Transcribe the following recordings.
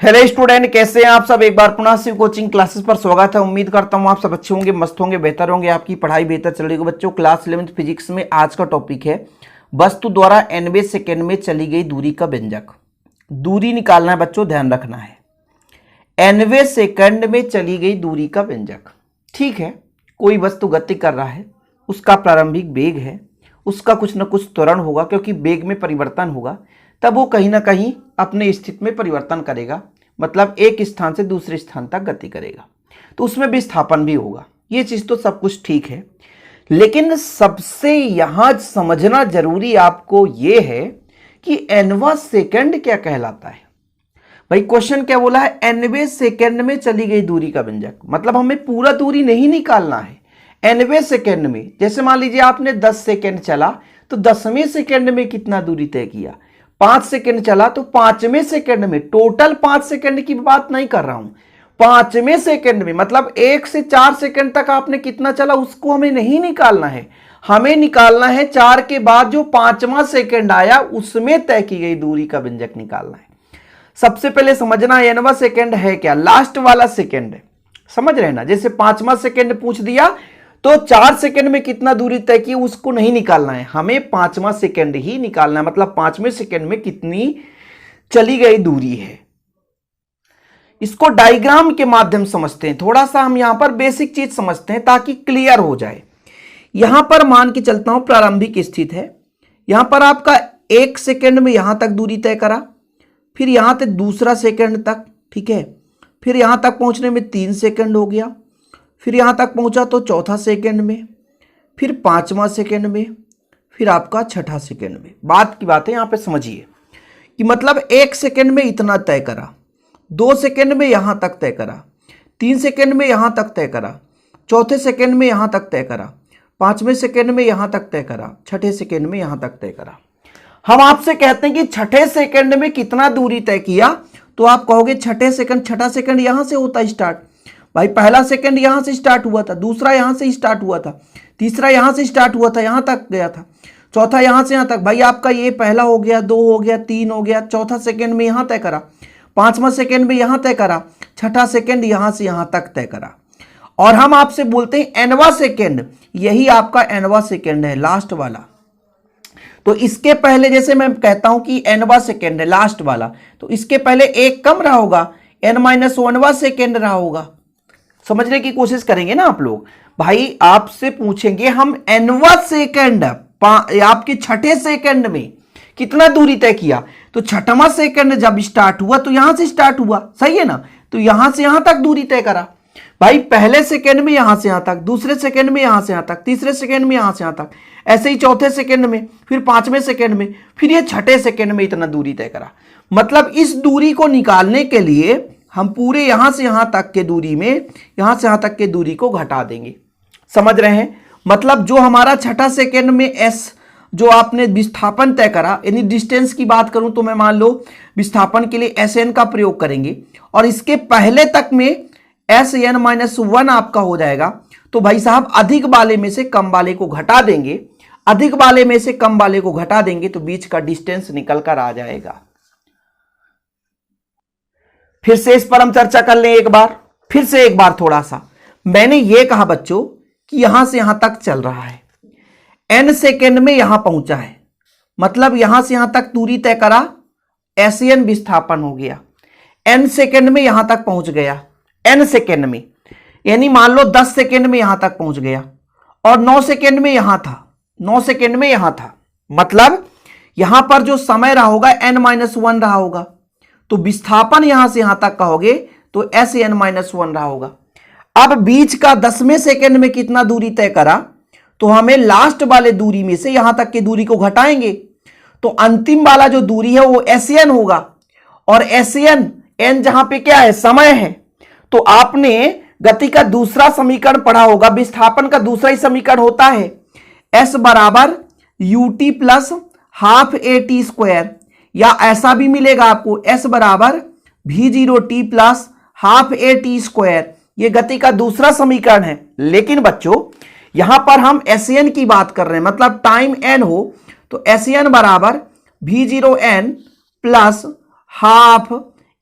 Hello student, कैसे हैं आप सब। एक बार पुनः शिव कोचिंग क्लासेस पर स्वागत है। उम्मीद करता हूं आप सब अच्छे होंगे, मस्त होंगे, बेहतर होंगे, आपकी पढ़ाई बेहतर चल रही होगी। बच्चों, क्लास 11th फिजिक्स में आज का टॉपिक है वस्तु द्वारा nवें सेकेंड में चली गई दूरी का व्यंजक। दूरी निकालना है बच्चों, ध्यान रखना है। nवें सेकेंड में चली गई दूरी का व्यंजक। ठीक है, कोई वस्तु गति कर रहा है, उसका प्रारंभिक वेग है, उसका कुछ न कुछ त्वरण होगा, क्योंकि वेग में परिवर्तन होगा तब वो कहीं ना कहीं अपने स्थिति में परिवर्तन करेगा, मतलब एक स्थान से दूसरे स्थान तक गति करेगा, तो उसमें विस्थापन भी होगा। ये चीज तो सब कुछ ठीक है, लेकिन सबसे यहां समझना जरूरी आपको ये है कि nवां सेकंड क्या कहलाता है। भाई क्वेश्चन क्या बोला है, nवें सेकंड में चली गई दूरी का व्यंजक, मतलब हमें पूरा दूरी नहीं निकालना है। nवें सेकंड में, जैसे मान लीजिए आपने 10 सेकंड चला तो 10वें सेकंड में कितना दूरी तय किया, 5 सेकंड चला तो 5वें सेकंड में, टोटल 5 सेकंड की बात नहीं कर रहा हूं, 5वें सेकंड में, मतलब 1 से 4 सेकंड तक आपने कितना चला उसको हमें नहीं निकालना है। हमें निकालना है 4 के बाद जो 5वां सेकंड आया उसमें तय की गई दूरी का व्यंजक निकालना है। सबसे पहले समझना nवां सेकंड है क्या, लास्ट वाला सेकंड है, समझ रहे ना। जैसे 5वां सेकंड पूछ दिया तो 4 सेकंड में कितना दूरी तय की उसको नहीं निकालना है, हमें 5वां सेकंड ही निकालना है, मतलब 5वें सेकंड में कितनी चली गई दूरी है। इसको डायग्राम के माध्यम समझते हैं, थोड़ा सा हम यहां पर बेसिक चीज समझते हैं ताकि क्लियर हो जाए। यहां पर मान के चलता हूं प्रारंभिक स्थिति है, यहां पर आपका 1 सेकंड में यहां तक दूरी तय करा, फिर यहां तक दूसरा सेकंड तक, ठीक है, फिर यहां तक पहुंचने में 3 सेकंड हो गया, फिर यहां तक पहुंचा तो चौथा सेकंड में, फिर 5वां सेकंड में, फिर आपका छठा सेकंड में। बात की बात है यहां पे समझिए कि मतलब 1 सेकंड में इतना तय करा, 2 सेकंड में यहां तक तय करा, 3 सेकंड में यहां तक तय करा, चौथे सेकंड में यहां तक तय करा, 5वें सेकंड में यहां तक तय करा, छठे सेकंड में यहां तक तय करा। हम आपसे कहते हैं कि छठे सेकंड में कितना दूरी तय किया, तो आप कहोगे छठे सेकंड, छठा सेकंड यहां से होता स्टार्ट। भाई पहला सेकंड यहां से स्टार्ट हुआ था, दूसरा यहां से स्टार्ट हुआ था, तीसरा यहां से स्टार्ट हुआ था, यहां तक गया था, चौथा यहां से यहां तक। भाई आपका ये पहला हो गया, 2 हो गया, 3 हो गया, चौथा सेकंड में यहां तय करा, 5वां सेकंड में यहां तय करा, छठा सेकंड यहां से यहां तक तय करा। और हम आपसे बोलते हैं nवां सेकंड, यही आपका nवां सेकंड है, लास्ट वाला। तो इसके पहले जैसे मैं कहता हूं कि nवां सेकंड है लास्ट वाला, तो इसके पहले एक कम रहा होगा, n-1वां सेकंड रहा होगा। समझने की कोशिश करेंगे ना आप लोग। भाई आपसे पूछेंगे हम nवां सेकंड आपके छठे सेकंड में कितना दूरी तय किया, तो छठवां सेकंड जब स्टार्ट हुआ तो यहां से स्टार्ट हुआ, सही है ना, तो यहां से यहां तक दूरी तय करा। भाई पहले सेकंड में यहां से यहां तक, दूसरे सेकंड में यहां से यहां तक, तीसरे सेकंड में यहां से यहां तक, ऐसे ही चौथे सेकंड में, फिर 5वें सेकंड में, फिर ये छठे सेकंड में इतना दूरी तय करा। मतलब इस दूरी को निकालने के लिए हम पूरे यहां से यहां तक के दूरी में, यहां से यहां तक के दूरी को घटा देंगे। समझ रहे हैं, मतलब जो हमारा छठा सेकंड में s जो आपने विस्थापन तय करा, यानी डिस्टेंस की बात करूं तो मैं मान लो विस्थापन के लिए Sn का प्रयोग करेंगे, और इसके पहले तक में Sn-1 आपका हो जाएगा। तो भाई साहब अधिक वाले में से कम वाले को घटा देंगे, अधिक वाले में से कम वाले को घटा देंगे तो बीच का डिस्टेंस निकल कर आ जाएगा। फिर से इस पर हम चर्चा कर लें एक बार, फिर से एक बार थोड़ा सा। मैंने ये कहा बच्चों कि यहां से यहां तक चल रहा है, n सेकेंड में यहां पहुंचा है, मतलब यहां से यहां तक दूरी तय करा, Sn विस्थापन हो गया, n सेकेंड में यहां तक पहुंच गया, n सेकेंड में, यानी मान लो 10 सेकेंड में यहां तक पहुंच गया, और 9 सेकेंड में यहां था, 9 सेकेंड में यहां था, मतलब यहां पर जो समय रहा होगा n-1 रहा होगा, तो विस्थापन यहां से यहां तक कहोगे तो Sn-1 रहा होगा। अब बीच का 10वें सेकंड में कितना दूरी तय करा, तो हमें लास्ट वाले दूरी में से यहां तक की दूरी को घटाएंगे, तो अंतिम वाला जो दूरी है वो Sn होगा, और Sn n जहां पे क्या है, समय है। तो आपने गति का दूसरा समीकरण पढ़ा होगा, विस्थापन का दूसरा ही समीकरण होता है s बराबर ut plus half at square, या ऐसा भी मिलेगा आपको s बराबर v0t plus half at square, ये गति का दूसरा समीकरण है। लेकिन बच्चों यहां पर हम Sn की बात कर रहे हैं, मतलब टाइम n हो तो Sn बराबर v0n plus half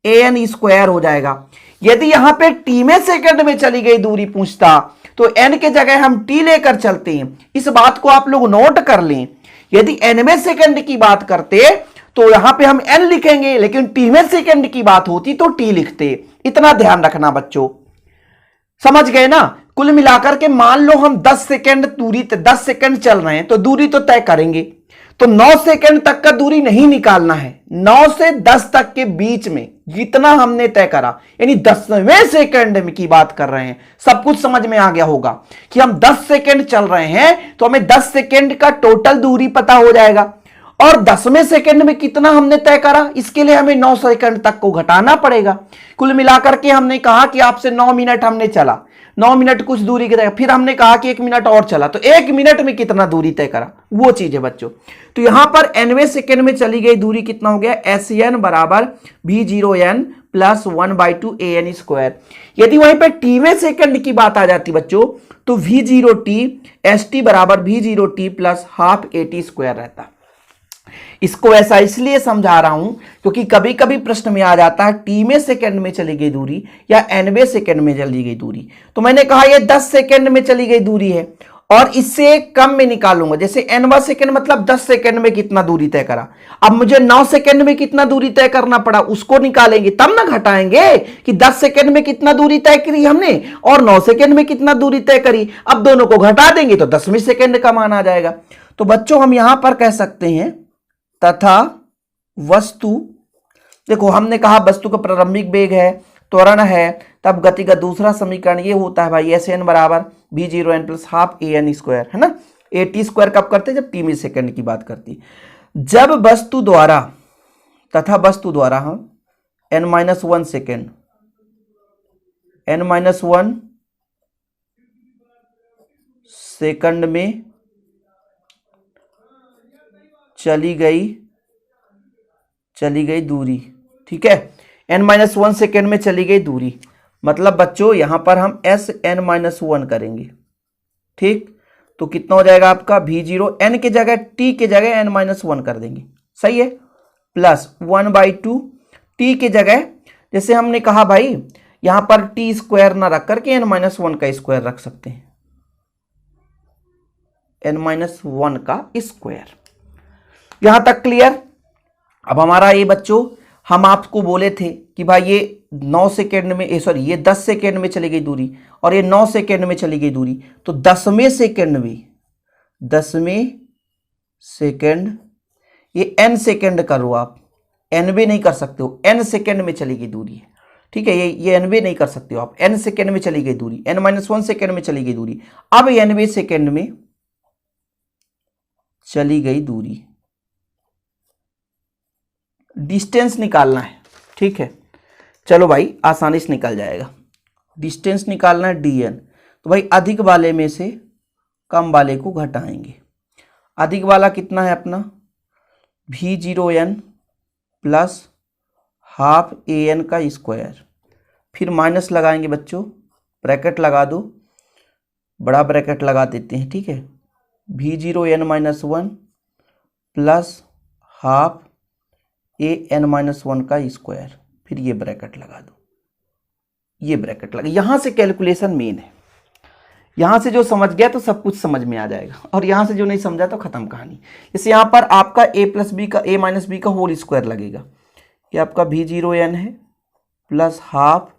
A N square हो जाएगा। यदि यहां पे टी में सेकंड में चली गई दूरी पूछता तो एन के जगह हम टी लेकर चलते हैं। इस बात को आप लोग नोट कर लें। यदि एन में सेकंड की बात करते तो यहां पे हम एन लिखेंगे, लेकिन टी में सेकंड की बात होती तो टी लिखते। इतना ध्यान रखना बच्चों, समझ गए ना। कुल मिलाकर के मान लो हम 10 सेकंड दूरी 10 सेकंड चल रहे हैं तो दूरी तो तय करेंगे, तो 9 सेकंड तक का दूरी नहीं निकालना है। 9 से 10 तक के बीच में जितना हमने तय करा, यानी 10वें सेकंड में की बात कर रहे हैं। सब कुछ समझ में आ गया होगा कि हम 10 सेकंड चल रहे हैं तो हमें 10 सेकंड का टोटल दूरी पता हो जाएगा, और 10वें सेकंड में कितना हमने तय करा, इसके लिए हमें 9 सेकंड तक को घटाना पड़ेगा। कुल मिलाकर के हमने कहा कि आपसे 9 मिनट हमने चला, 9 मिनट कुछ दूरी की तय, फिर हमने कहा कि 1 मिनट और चला, तो 1 मिनट में कितना दूरी तय करा, वो चीज है बच्चों। तो यहां पर nवें सेकंड में चली गई दूरी कितना हो गया, एस एन बराबर v0n प्लस 1/2 an स्क्वायर। यदि वहीं पर टीवें सेकंड की बात आ जाती बच्चों तो v0t st बराबर v0t plus half at square रहता। इसको ऐसा इसलिए समझा रहा हूं क्योंकि कभी कभी प्रश्न में आ जाता है टीवें सेकंड में चली गई दूरी या nवें सेकंड में चली गई दूरी। तो मैंने कहा ये 10 सेकंड में चली गई दूरी है और इससे कम में निकालूंगा, जैसे nवां सेकंड मतलब 10 सेकंड में कितना दूरी तय करा। अब मुझे 9 सेकंड में कितना दूरी तय करना पड़ा उसको निकालेंगे, तब ना घटाएंगे कि 10 सेकंड में कितना दूरी तय करी हमने और 9 सेकंड में कितना दूरी तय करी। अब दोनों को घटा देंगे तो 10वें सेकंड का मान आ जाएगा। तो बच्चों हम यहां पर कह सकते हैं तथा वस्तु, देखो हमने कहा वस्तु का प्रारंभिक वेग है, त्वरण है, तब गति का दूसरा समीकरण ये होता है भाई एस एन बराबर v0n plus half A N square, है ना। ए टी स्क्वायर कब करते जब टी में सेकंड की बात करती, जब वस्तु द्वारा तथा वस्तु द्वारा हम n-1 सेकेंड n-1 सेकंड में चली गई दूरी, ठीक है, n-1 सेकेंड में चली गई दूरी, मतलब बच्चों यहां पर हम एस n-1 करेंगे, ठीक। तो कितना हो जाएगा आपका v0 n के जगह t के जगह n-1 कर देंगे, सही है, प्लस 1/2 t के जगह जैसे हमने कहा भाई यहां पर t स्क्वायर ना रख करके n-1 का स्क्वायर रख सकते हैं, n-1 का स्क्वायर। यहां तक क्लियर। अब हमारा ये बच्चों हम आपको बोले थे कि भाई ये 9 सेकेंड में ये 10 सेकेंड में चली गई दूरी और ये 9 सेकेंड में चली गई दूरी, तो 10वें सेकेंड ये n सेकेंड करो आप, nवे नहीं कर सकते हो, n सेकेंड में चली गई दूरी है, ठीक है, ये nवे नहीं कर सकते हो आप, n सेकेंड में चली गई दूरी, n-1 सेकेंड में चली गई दूरी। अब nवे सेकेंड में चली गई दूरी, डिस्टेंस निकालना है, ठीक है, चलो भाई आसानी से निकल जाएगा। डिस्टेंस निकालना है dn, तो भाई अधिक वाले में से कम वाले को घटाएंगे। अधिक वाला कितना है अपना v0n प्लस हाफ an का स्क्वायर, फिर माइनस लगाएंगे बच्चों, ब्रैकेट लगा दो, बड़ा ब्रैकेट लगा देते हैं, ठीक है, v0n-1 प्लस हाफ an-1 का स्क्वायर, फिर ये ब्रैकेट लगा दो, ये ब्रैकेट लगा। यहां से कैलकुलेशन मेन है, यहां से जो समझ गया तो सब कुछ समझ में आ जाएगा, और यहां से जो नहीं समझा तो खत्म कहानी। जैसे यहां पर आपका a माइनस बी का होल स्क्वायर लगेगा, ये आपका v0n है प्लस हाफ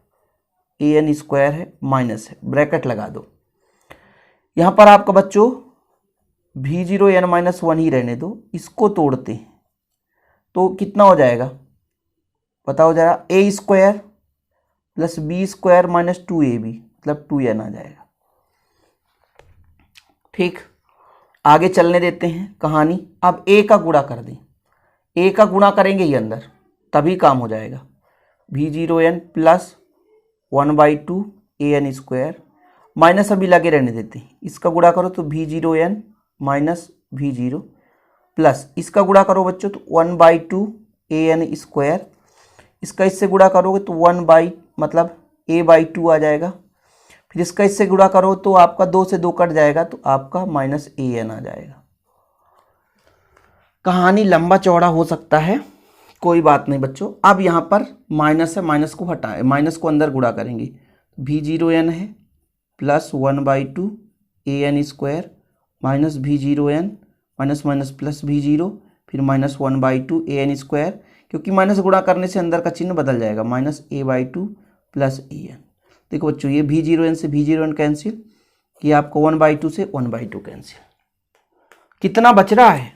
an स्क्वायर है माइनस है, ब्रैकेट लगा दो। यहां पर आपका बच्चों v0n-1 ही रहने दो, इसको तोड़ते हैं तो कितना हो जाएगा पता हो जाएगा, a square plus b square minus 2ab मतलब 2n आ जाएगा, ठीक। आगे चलने देते हैं कहानी। अब a का गुणा कर दें, a का गुणा करेंगे ये अंदर तभी काम हो जाएगा, v0n plus 1/2 an square, minus अभी लगे रहने देते हैं, इसका गुणा करो तो v0n माइनस v0 प्लस इसका गुणा करो बच्चों तो 1/2 an स्क्वायर, इसका इससे गुणा करोगे तो 1 a/2 आ जाएगा, फिर इसका इससे गुणा करो तो आपका 2 से 2 कट जाएगा तो आपका माइनस an आ जाएगा। कहानी लंबा चौड़ा हो सकता है, कोई बात नहीं बच्चों। अब यहाँ पर माइनस है, माइनस को हटाए, माइनस को अंदर गुणा करेंगे। v0n है plus 1/2 an square minus v0n minus minus plus v0 फिर माइनस 1/2 an स्क्वायर, क्योंकि माइनस गुणा करने से अंदर का चिन्ह बदल जाएगा, माइनस a/2 प्लस an। देखो बच्चों ये v0n से v0n कैंसिल, ये आपको 1/2 से 1/2 कैंसिल। कितना बच रहा है,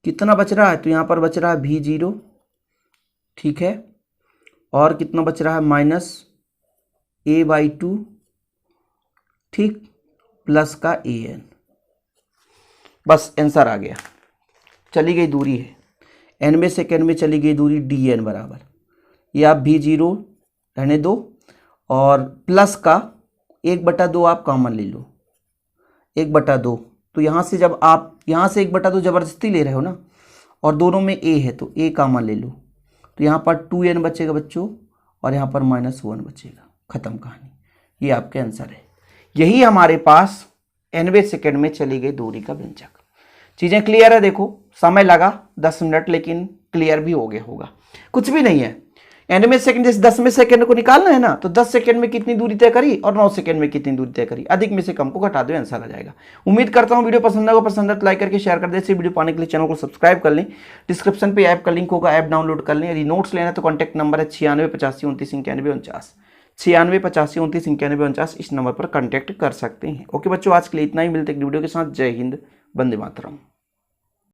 कितना बच रहा है, तो यहाँ पर बच रहा है v0, ठीक है, और कितना बच रहा है माइनस a/2, ठीक, प्लस का an। बस आंसर आ गया। चली गई दूरी है, 90 सेकेंड में चली गई दूरी dn बराबर, ये आप v0 रहने दो और प्लस का 1/2 आप कॉमन ले लो, 1/2। तो यहाँ से जब आप यहाँ से 1/2 जबरदस्ती ले रहे हो ना, और दोनों में a है तो a कॉमन ले लो, तो यहाँ पर 2n बचेगा बच्चों और यहाँ पर -1 बचेगा। खत्म कहानी। ये आपके आंसर है। यही हमारे पास 90 सेकेंड में चली गई दूरी का व्यंजक। चीजें क्लियर है। देखो समय लगा 10 मिनट, लेकिन क्लियर भी हो गया होगा। कुछ भी नहीं है, 90 सेकंड जैसे 10वें सेकंड को निकालना है ना, तो 10 सेकंड में कितनी दूरी तय करी और 9 सेकंड में कितनी दूरी तय करी, अधिक में से कम को घटा दो, आंसर आ जाएगा। उम्मीद करता हूं वीडियो पसंद आएगा, पसंद है तो लाइक करके शेयर कर दे। ऐसे वीडियो पाने के लिए चैनल को सब्सक्राइब कर लें। डिस्क्रिप्शन पे ऐप का लिंक होगा, ऐप डाउनलोड कर लें। यदि नोट्स लेना है तो कॉन्टैक्ट नंबर है 9685299149, 9685299149। इस नंबर पर कॉन्टैक्ट कर सकते हैं। ओके बच्चों, आज के लिए इतना ही। मिलते हैं वीडियो के साथ। जय हिंद, वंदे मातरम।